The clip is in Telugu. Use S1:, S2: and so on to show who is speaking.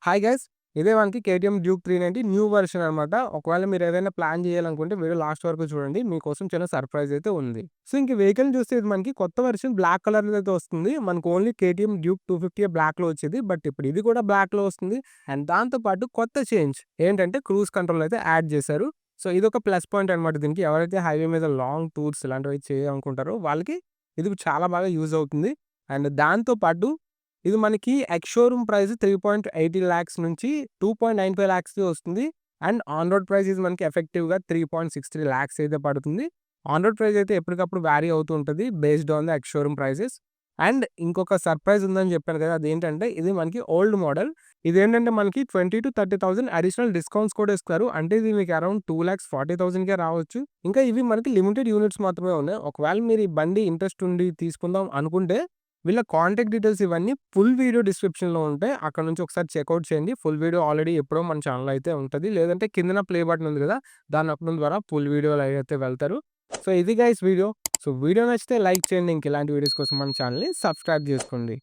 S1: Hi guys! ఇదే మనకి కేటీఎం డ్యూక్ 390 న్యూ వెర్షన్ అనమాట. ఒకవేళ మీరు ఏదైనా ప్లాన్ చేయాలనుకుంటే వీడియో లాస్ట్ వరకు చూడండి. మీకోసం చిన్న సర్ప్రైజ్ అయితే ఉంది. సో, ఇంక వెహికల్‌ని చూస్తే ఇది మనకి కొత్త వెర్షన్ బ్లాక్ కలర్‌లో అయితే వస్తుంది. మనకు ఓన్లీ కేటీఎం డ్యూక్ 250 బ్లాక్‌లో వచ్చేది. బట్ ఇప్పుడు ఇది కూడా బ్లాక్‌లో వస్తుంది. అండ్ దాంతో పాటు కొత్త చేంజ్ ఏంటంటే క్రూజ్ కంట్రోల్ అయితే యాడ్ చేశారు. సో, ఇదొక ప్లస్ పాయింట్ అనమాట దీనికి. ఎవరైతే హైవే మీద లాంగ్ టూర్స్ ఇలాంటివి చేయాలనుకుంటారో వాళ్ళకి ఇది చాలా బాగా యూజ్ అవుతుంది. అండ్ దాంతో పాటు ఇది మనకి ఎక్స్ షోరూమ్ ప్రైస్ 3.80 లాక్స్ నుంచి 2.95 లాక్స్‌కి వస్తుంది. అండ్ ఆన్ రోడ్ ప్రైస్ ఇది మనకి ఎఫెక్టివ్‌గా 3.63 లాక్స్ అయితే పడుతుంది. ఆన్ రోడ్ ప్రైస్ అయితే ఎప్పటికప్పుడు వేరీ అవుతూ ఉంటది based on the ex showroom prices. And ఇంకొక సర్ప్రైజ్ ఉందని చెప్పాను కదా! అదేంటంటే ఇది మనకి ఓల్డ్ మోడల్. ఇదేంటంటే మనకి 20,000-30,000 అడిషనల్ డిస్కౌంట్స్ కూడా ఇస్తారు. అంటే ఇది మీకు అరౌండ్ 2,40,000కే రావచ్చు. ఇంకా ఇవి మనకి లిమిటెడ్ యూనిట్స్ మాత్రమే ఉన్నాయి. ఒకవేళ మీరు ఈ బండి ఇంట్రెస్ట్ ఉండి తీసుకుందాం అనుకుంటే వీళ్ళ కాంటాక్ట్ డీటెయిల్స్ ఇవన్నీ ఫుల్ వీడియో డిస్క్రిప్షన్‌లో ఉంటాయి. అక్కడ నుంచి ఒకసారి చెక్‌ఔట్ చేయండి. ఫుల్ వీడియో ఆల్రెడీ ఎప్పుడో మన ఛానెల్‌లో అయితే ఉంటది. లేదంటే కిందన ప్లే బటన్ ఉంది కదా! దాన్ని నొక్కడం ద్వారా ఫుల్ వీడియోలో అయితే వెళ్తారు. సో, ఇది గైస్ వీడియో. సో, వీడియో నచ్చితే లైక్ చేయండి. ఇంక ఇలాంటి వీడియోస్ కోసం మన ఛానెల్‌ని సబ్స్క్రైబ్ చేసుకోండి.